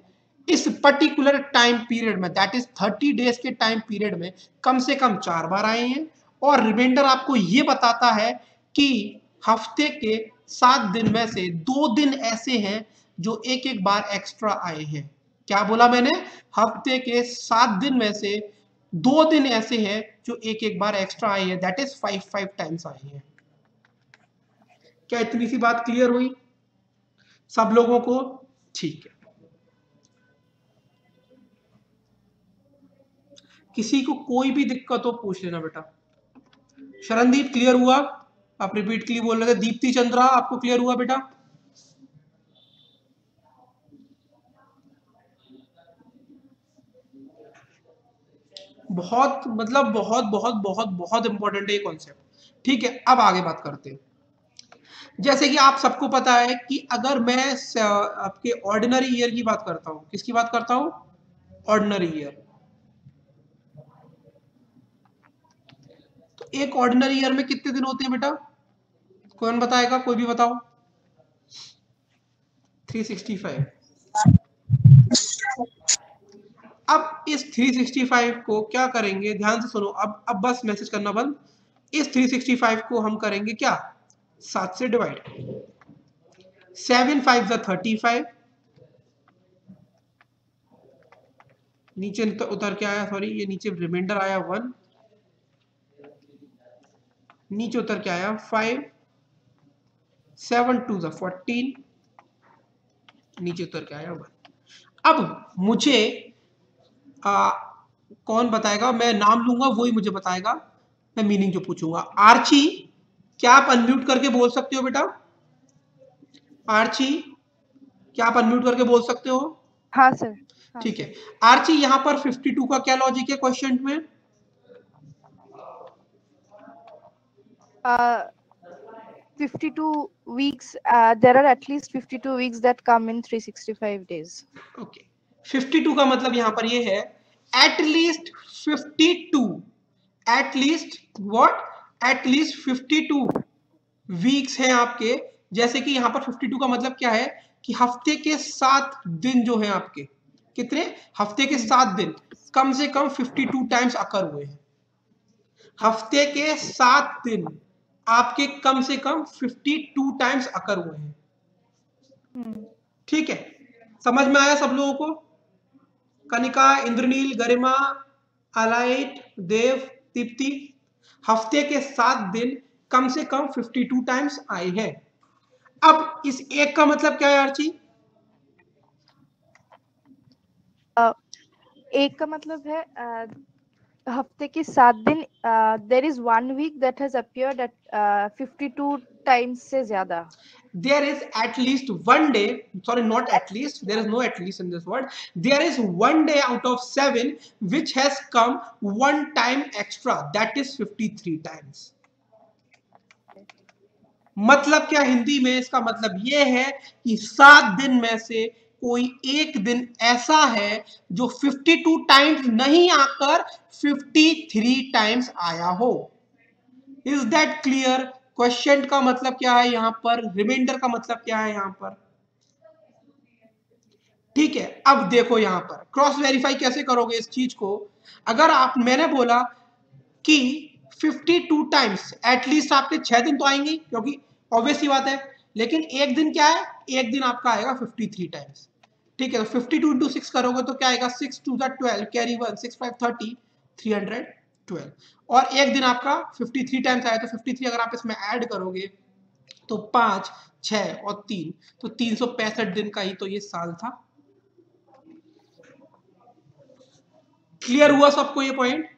Speaker 2: इस पर्टिकुलर टाइम पीरियड में, दैट इज 30 डेज के टाइम पीरियड में कम से कम 4 बार आए हैं। और रिमाइंडर आपको ये बताता है कि हफ्ते के 7 दिन में से 2 दिन ऐसे हैं जो एक एक बार एक्स्ट्रा आए हैं। क्या बोला मैंने? हफ्ते के 7 दिन में से 2 दिन ऐसे हैं जो एक एक बार एक्स्ट्रा आए हैं, दैट इज 5 टाइम्स आए हैं। क्या इतनी सी बात क्लियर हुई सब लोगों को? ठीक है, किसी को कोई भी दिक्कत हो पूछ लेना बेटा। शरणदीप क्लियर हुआ? आप रिपीट के लिए बोल रहे थे। दीप्ति चंद्रा आपको क्लियर हुआ बेटा? बहुत मतलब बहुत बहुत बहुत बहुत इंपॉर्टेंट है ये कॉन्सेप्ट। ठीक है, अब आगे बात करते हैं। जैसे कि आप सबको पता है कि अगर मैं आपके ऑर्डिनरी ईयर की बात करता हूं, किसकी बात करता हूं? Ordinary year. तो एक ऑर्डिनरी ईयर में कितने दिन होते हैं बेटा? कौन बताएगा? कोई भी बताओ। 365। अब इस 365 को क्या करेंगे? ध्यान से सुनो, अब बस मैसेज करना बंद। इस 365 को हम करेंगे क्या? 7 से डिवाइड। 7 5 35। नीचे उतर के आया, सॉरी ये नीचे रिमाइंडर आया 1, नीचे उतर के आया 5, 7 2 14, नीचे उतर के आया 1। अब मुझे कौन बताएगा? मैं नाम लूंगा, वही मुझे बताएगा, मैं मीनिंग जो पूछूंगा। आर्ची क्या आप अनम्यूट करके बोल सकते हो बेटा? आर्ची क्या आप अनम्यूट करके बोल सकते हो?
Speaker 9: हाँ सर।
Speaker 2: ठीक है, आर्ची यहाँ पर 52 का क्या लॉजिक है क्वेश्चन में?
Speaker 9: 52 weeks, there are at least 52 weeks that come in 365 days.
Speaker 2: Okay, 52 का मतलब यहाँ पर ये है at least 52, at least what? At least 52 weeks हैं आपके। जैसे कि यहाँ पर 52 का मतलब क्या है कि हफ्ते के 7 दिन जो हैं आपके, कितने? हफ्ते के 7 दिन कम से कम 52 टाइम्स अकर हुए हैं। हफ्ते के 7 दिन आपके कम से कम 52 टाइम्स अकर हुए हैं। ठीक है, समझ में आया सब लोगों को? कनिका, इंद्रनील, गरिमा, अलाइट, देव, दीप्ति, हफ्ते के 7 दिन कम से कम 52 टाइम्स आए हैं। अब इस एक का मतलब क्या है आर्ची?
Speaker 9: एक का मतलब है हफ्ते के 7 दिन। There is 1 week that has appeared at 52 times से ज्यादा।
Speaker 2: There is at least one day, sorry, not at least, there is no at least in this word. There is one day out of 7 which has come 1 time extra, that is 53 times. मतलब क्या हिंदी में? इसका मतलब यह है कि 7 दिन में से कोई एक दिन ऐसा है जो 52 टाइम्स नहीं आकर 53 टाइम्स आया हो। Is that clear? क्वेश्चन का मतलब क्या है यहां पर, रिमाइंडर का मतलब क्या है यहां पर? ठीक है, अब देखो यहां पर क्रॉस वेरीफाई कैसे करोगे इस चीज को। अगर मैंने बोला कि 52 टाइम्स, एटलीस्ट आपके 6 दिन तो आएंगे क्योंकि ऑब्वियस सी बात है, लेकिन एक दिन क्या है, एक दिन आपका आएगा 53 टाइम्स। ठीक है, तो 52 इंटू 6 करोगे तो क्या आएगा, 6 2 12, कैरी 1, 6 5 30, 312। और एक दिन आपका 53 टाइम्स आया, तो 53 अगर आप इसमें ऐड करोगे तो 5 6 और 3, तो 365 दिन का ही तो ये साल था। क्लियर हुआ सबको ये पॉइंट?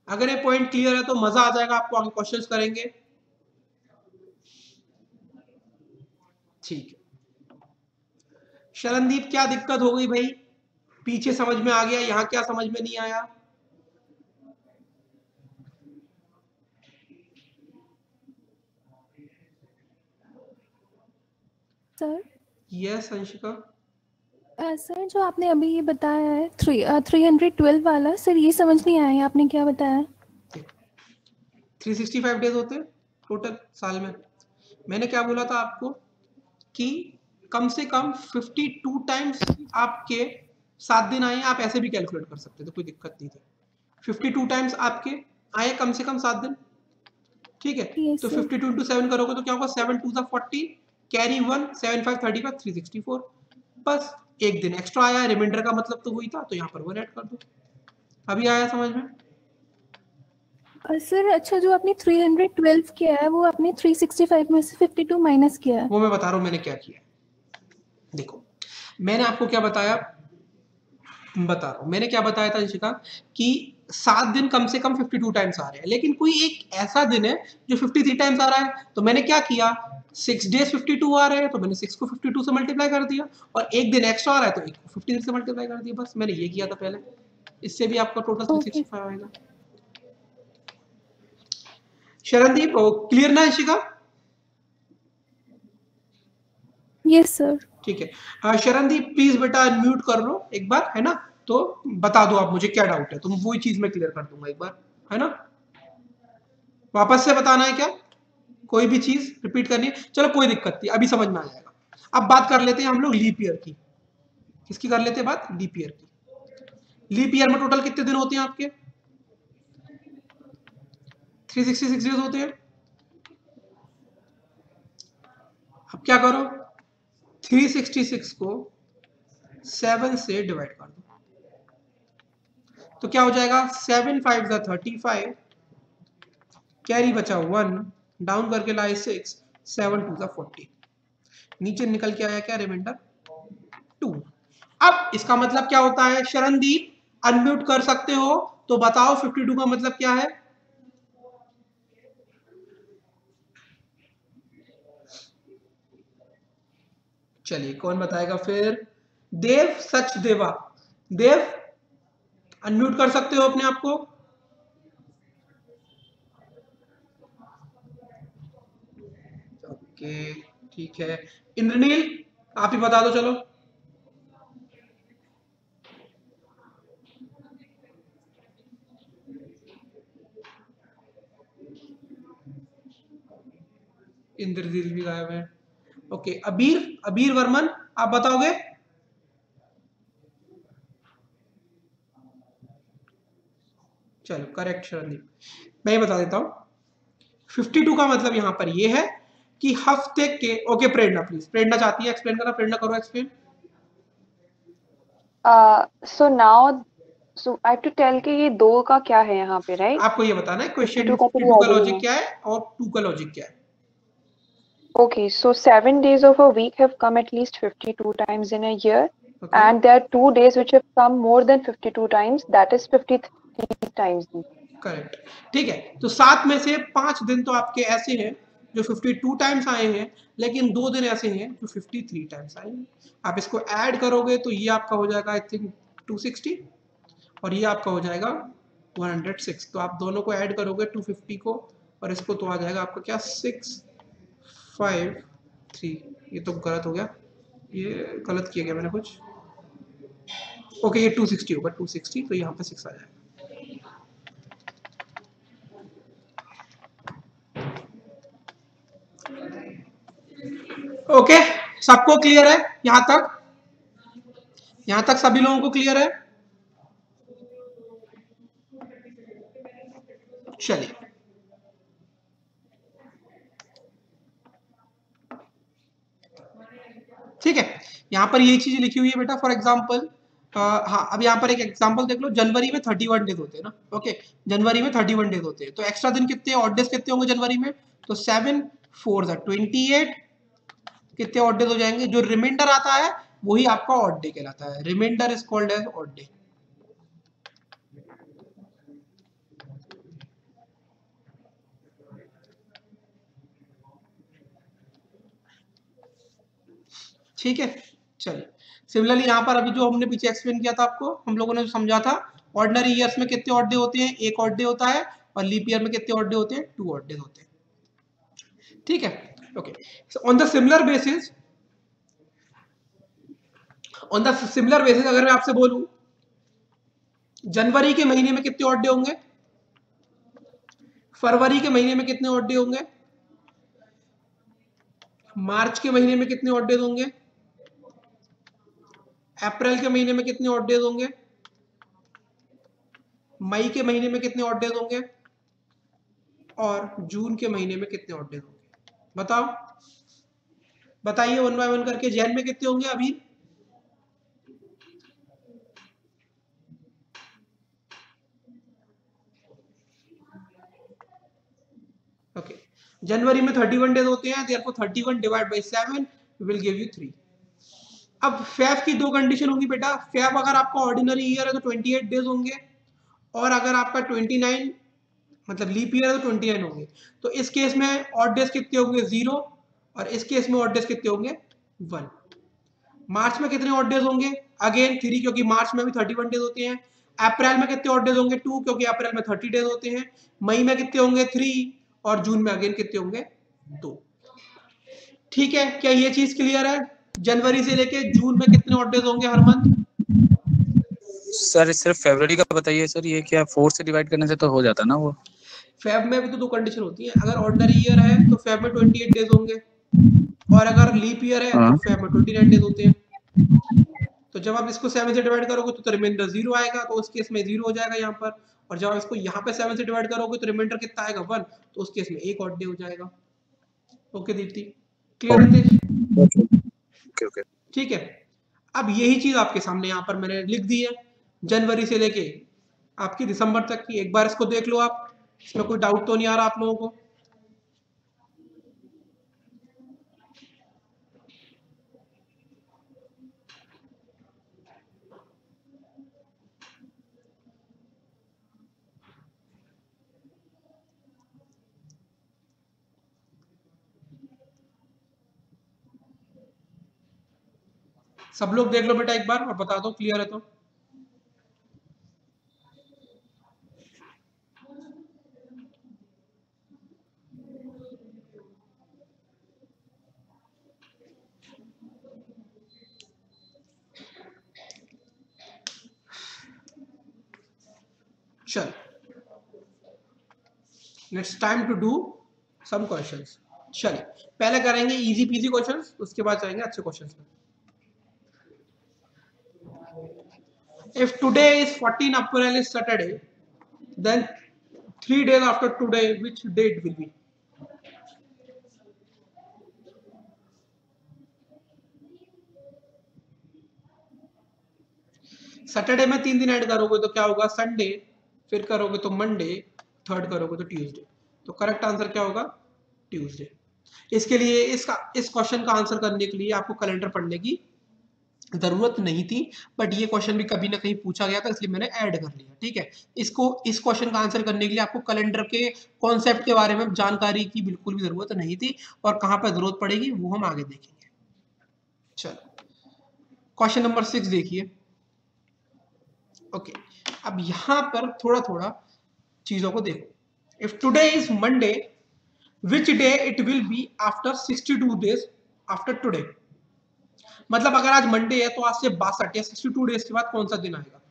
Speaker 2: अगर ये पॉइंट क्लियर है तो मजा आ जाएगा आपको, आगे क्वेश्चंस करेंगे। ठीक है, शरणदीप क्या दिक्कत हो गई भाई? पीछे समझ में आ गया, यहां क्या समझ में नहीं आया?
Speaker 10: Sir
Speaker 2: yes Anshika.
Speaker 10: सर जो आपने अभी ये बताया है 312 वाला, सर ये समझ नहीं आया आपने क्या बताया।
Speaker 2: 365 डेज होते हैं टोटल साल में। मैंने क्या बोला था आपको कि कम से कम 52 टाइम्स आपके 7 दिन आए। आप ऐसे भी कैलकुलेट कर सकते थे, कोई दिक्कत नहीं थी। 52 टाइम्स आपके आए कम से कम 7 दिन। ठीक है,
Speaker 10: Yes,
Speaker 2: तो
Speaker 10: sir.
Speaker 2: 52 इंटू 7 करोगे तो क्या होगा, 7 2 40, कैरी 1, 7 5 35, 364। बस एक दिन एक्स्ट्रा आया, रिमाइंडर का मतलब तो वही था, तो यहाँ पर 1 ऐड कर दो। अभी आया समझ में?
Speaker 10: सर अच्छा, जो आपने 312 किया है वो आपने 365 में से 52 माइनस किया है।
Speaker 2: वो मैं बता रहा हूँ मैंने क्या किया। देखो मैंने आपको क्या बताया, मैंने क्या बताया था अंशिका कि 7 दिन कम से कम 52 टाइम्स आ रहे हैं, लेकिन कोई एक ऐसा दिन है जो 53 टाइम्स आ रहा है। तो मैंने क्या किया, 6 डेज 52 आ रहे हैं तो मैंने 6 को 52 से मल्टीप्लाई कर दिया, और एक दिन एक्स्ट्रा आ रहा है तो 1 को 53 से मल्टीप्लाई कर दिया। बस मैंने ये किया था पहले, इससे भी आपका टोटल 365 आएगा। शरणदीप क्लियर ना अंशिका?
Speaker 10: Yes sir.
Speaker 2: ठीक है, शरणदीप प्लीज बेटा अनम्यूट कर लो एक बार, है ना? तो बता दो आप मुझे क्या डाउट है, तो वही चीज मैं क्लियर कर दूंगा एक बार, है ना? वापस से बताना है क्या, कोई भी चीज रिपीट करनी है? चलो कोई दिक्कत नहीं, अभी समझ में आ जाएगा। अब बात कर लेते हैं हम लोग लीप ईयर की। किसकी कर लेते हैं बात? लीप ईयर की। लीप ईयर में टोटल कितने दिन होते हैं आपके? 366 डेज होते हैं। अब क्या करो, 366 को 7 से डिवाइड कर दो, तो क्या हो जाएगा, 7 5 35, कैरी बचा 1, डाउन करके लाए 6, 7 2 40, नीचे निकल के आया क्या, रिमाइंडर 2। अब इसका मतलब क्या होता है? शरणदीप अनम्यूट कर सकते हो तो बताओ 52 का मतलब क्या है? चलिए कौन बताएगा फिर? देव सचदेवा, देव अनम्यूट कर सकते हो अपने आप को। ओके ठीक है, इंद्रनील आप ही बता दो चलो। इंद्रनील भी गायब है। ओके, अबीर वर्मन आप बताओगे? चलो करेक्ट शरणदीप, मैं बता देता हूं। 52 का मतलब यहां पर ये है कि हफ्ते के, ओके प्रेरणा प्लीज, प्रेरणा चाहती है एक्सप्लेन करना, प्रेरणा करो explain.
Speaker 8: So now So I have to tell कि ये 2 का क्या है यहाँ पे, right?
Speaker 2: आपको ये बताना है क्वेश्चन
Speaker 8: 52 का तो
Speaker 2: 52 का
Speaker 8: ready
Speaker 2: लॉजिक
Speaker 8: है।
Speaker 2: क्या है और 2 का लॉजिक क्या है।
Speaker 8: Okay, so 7 days of a week have come at least 52 times in a year,
Speaker 2: Okay.
Speaker 8: and there are 2 days which have come more than 52 times, that is 53 times.
Speaker 2: Correct, ठीक है। तो 7 में से 5 दिन तो आपके ऐसे हैं जो 52 टाइम्स आए हैं, लेकिन 2 दिन ऐसे हैं जो 53 टाइम्स आए हैं। आप इसको ऐड करोगे तो ये आपका हो जाएगा आई थिंक 260 और ये आपका हो जाएगा 106। तो आप दोनों को ऐड करोगे 250 को और इसको, तो आ जाएगा आपका क्या 653। ये तो गलत हो गया, ये गलत किया गया मैंने कुछ। ओके, ये 260 होगा, 260, तो यहाँ पे 6 आ जाएगा। ओके, सबको क्लियर है यहां तक? यहां तक सभी लोगों को क्लियर है? चलिए, ठीक है। यहां पर ये चीज लिखी हुई है बेटा, फॉर एग्जांपल हाँ, अब यहाँ पर एक एग्जांपल देख लो। जनवरी में 31 डेज होते हैं ना, ओके, जनवरी में 31 डेज होते हैं, तो एक्स्ट्रा दिन कितने, ऑड डेज कितने होंगे जनवरी में? तो 7 4 28, कितने ऑड डेज हो जाएंगे? जो रिमाइंडर आता है वही आपका ऑड डे कहलाता है। Reminder is called as odd day. ठीक है, चलिए। सिमिलरली यहाँ पर अभी जो हमने पीछे एक्सप्लेन किया था आपको, हम लोगों ने जो समझा था, ऑर्डिनरी ईयर्स में कितने ऑड डे होते हैं? 1 ऑड डे होता है, और लीप ईयर में कितने ऑड डे होते हैं? 2 ऑड डे होते हैं। ठीक है, okay. On the similar basis, अगर मैं आपसे बोलूं जनवरी के महीने में कितने ऑड डे होंगे, फरवरी के महीने में कितने ऑड डे होंगे, मार्च के महीने में कितने ऑड डेज होंगे, अप्रैल के महीने में कितने ऑड डेज होंगे, मई के महीने में कितने ऑड डेज होंगे, और जून के महीने में कितने ऑड डेज होंगे? बताओ, बताइए वन बाय वन करके। जैन में कितने होंगे अभी? ओके, जनवरी में 31 डेज होते हैं, therefore 31 divide by 7 will give you 3। अब फेब की 2 कंडीशन होंगी बेटा। फेब अगर आपका ऑर्डिनरी ईयर है तो 28 डेज होंगे, और अगर आपका 29 मतलब लीप ईयर है तो 29 होंगे। तो इस केस में ऑड डेज कितने होंगे? 0, और इस केस में ऑड डेज कितने होंगे? 1। मार्च में कितने ऑड डेज होंगे? अगेन 3, क्योंकि मार्च में भी 31 डेज होते हैं। अप्रैल में कितने ऑड डेज होंगे? 2, क्योंकि अप्रैल में 30 डेज होते हैं। मई में कितने होंगे? 3, और जून में अगेन कितने होंगे? 2। ठीक है, क्या ये चीज क्लियर है? जनवरी से लेके जून में कितने ऑड डेज होंगे हर मंथ?
Speaker 6: सर सिर्फ फरवरी का बताइए सर, ये क्या 4 से डिवाइड करने से तो हो जाता ना वो?
Speaker 2: फेब में भी तो 2 कंडीशन होती है। अगर ऑर्डिनरी ईयर है तो फेब में 28 डेज होंगे, और अगर लीप ईयर है तो फेब में 29 डेज होते हैं। तो जब आप इसको 7 से डिवाइड करोगे तो रिमाइंडर 0 आएगा, तो उस केस में 0 हो जाएगा यहाँ पर। और जब आप इसको यहाँ पे 7 से डिवाइड करोगे तो रिमाइंडर कितना आएगा? 1, तो उस केस में 1 ऑड डे हो जाएगा। Okay Deepti, clear Ritesh?
Speaker 6: Okay.
Speaker 2: ठीक है, अब यही चीज आपके सामने यहाँ पर मैंने लिख दी है, जनवरी से लेके आपकी दिसंबर तक की। एक बार इसको देख लो आप, इसमें कोई डाउट तो नहीं आ रहा आप लोगों को? सब लोग देख लो बेटा एक बार और बता दो क्लियर है तो। चल, next time to do some questions. चलिए, पहले करेंगे इजी पीजी क्वेश्चंस, उसके बाद जाएंगे अच्छे क्वेश्चंस में। If today is 14 April is Saturday, then 3 days after today, which date will be? Saturday में 3 दिन ऐड करोगे तो क्या होगा, संडे, फिर करोगे तो मंडे, थर्ड करोगे तो ट्यूसडे। तो करेक्ट आंसर क्या होगा, ट्यूसडे। इसके लिए इस क्वेश्चन का आंसर करने के लिए आपको कैलेंडर पढ़ने की जरूरत नहीं थी, बट ये क्वेश्चन भी कभी ना कहीं पूछा गया था, इसलिए मैंने ऐड कर लिया। ठीक है, इसको इस क्वेश्चन का आंसर करने के लिए आपको कैलेंडर के कॉन्सेप्ट के बारे में जानकारी की बिल्कुल भी जरूरत नहीं थी, और कहां पर जरूरत पड़ेगी वो हम आगे देखेंगे। चलो क्वेश्चन नंबर 6 देखिए। ओके, अब यहां पर थोड़ा थोड़ा चीजों को देखो। If today is Monday, which day it will be after 62 days after today. मतलब अगर आज मंडे है तो आज से 62 या 62 डेज के बाद कौन सा दिन आएगा।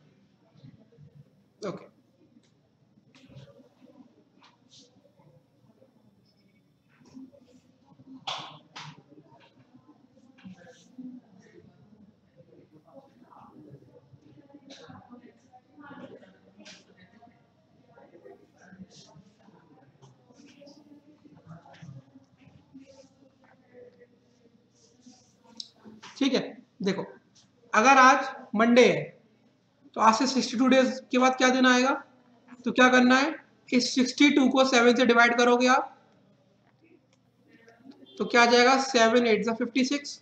Speaker 2: ओके, ठीक है, देखो अगर आज मंडे है तो आज से 62 डेज के बाद क्या दिन आएगा, तो क्या करना है, इस 62 को 7 से डिवाइड करोगे आप, तो क्या आ जाएगा, 7 8 56,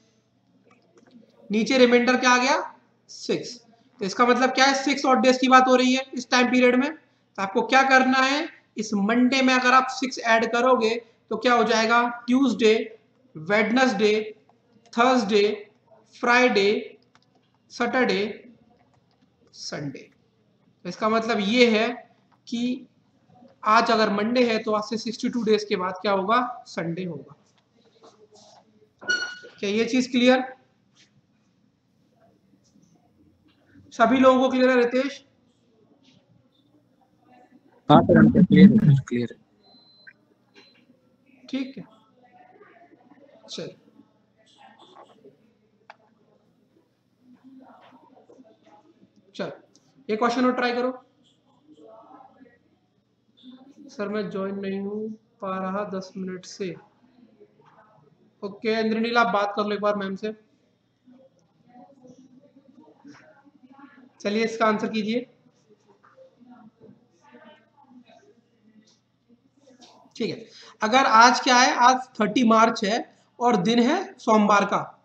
Speaker 2: नीचे रिमाइंडर क्या आ गया, 6। तो इसका मतलब क्या है, 6 और डेज की बात हो रही है इस टाइम पीरियड में। तो आपको क्या करना है, इस मंडे में अगर आप 6 ऐड करोगे तो क्या हो जाएगा, Tuesday, Wednesday, Thursday, Friday, Saturday, Sunday. इसका मतलब ये है कि आज अगर मंडे है तो आज से 62 डेज के बाद क्या होगा, संडे होगा। क्या ये चीज क्लियर, सभी लोगों को क्लियर है रितेश?
Speaker 6: हाँ सर, हमको क्लियर है।
Speaker 2: ठीक है, चल चल ये क्वेश्चन और ट्राई करो। सर मैं ज्वाइन नहीं हूँ पा रहा 10 मिनट से। ओके इंद्रनील, आप बात कर लो एक बार मैम से। चलिए इसका आंसर कीजिए। ठीक है, अगर आज क्या है, आज 30 मार्च है और दिन है सोमवार का।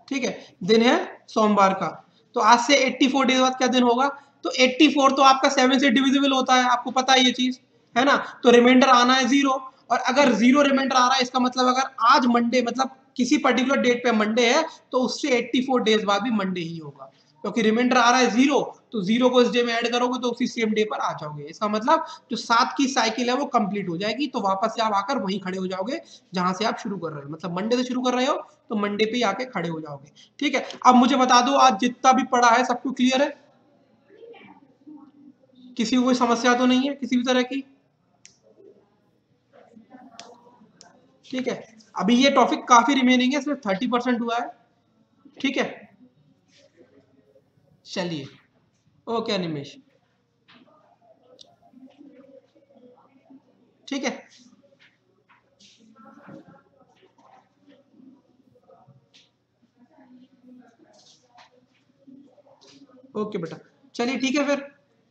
Speaker 2: ठीक है, दिन है सोमवार का, तो आज से 84 डेज बाद क्या दिन होगा, तो 84 तो आपका 7 से डिविजिबल होता है, आपको पता है ये चीज, है ना। तो रिमाइंडर आना है 0, और अगर 0 रिमाइंडर आ रहा है इसका मतलब अगर आज मंडे, मतलब किसी पर्टिकुलर डेट पे मंडे है तो उससे 84 डेज बाद भी मंडे ही होगा, क्योंकि रिमाइंडर आ रहा है 0, तो 0 को इस डे में ऐड करोगे तो उसी सेम डे पर आ जाओगे। इसका मतलब जो 7 की साइकिल है वो कंप्लीट हो जाएगी, तो वापस से आप आकर वहीं खड़े हो जाओगे जहां से आप शुरू कर रहे हो। मतलब मंडे से शुरू कर रहे हो तो मंडे पे ही आके खड़े हो जाओगे। ठीक है, अब मुझे बता दो आज जितना भी पढ़ा है सबको क्लियर है, किसी को कोई समस्या तो नहीं है किसी भी तरह की। ठीक है, अभी ये टॉपिक काफी रिमेनिंग है, सिर्फ 30% हुआ है। ठीक है, चलिए ओके अनिमेश, ठीक है। ओके बेटा, चलिए ठीक है, फिर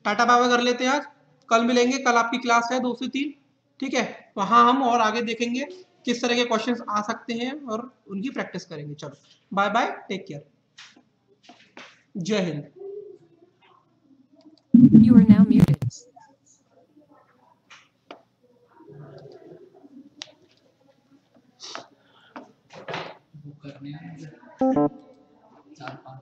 Speaker 2: टाटा बाबा कर लेते हैं आज, कल मिलेंगे, कल आपकी क्लास है 2 से 3। ठीक है, वहां हम और आगे देखेंगे किस तरह के क्वेश्चंस आ सकते हैं और उनकी प्रैक्टिस करेंगे। चलो बाय बाय, टेक केयर, जय Hind.
Speaker 1: You are now muted.
Speaker 7: वो करने 4-5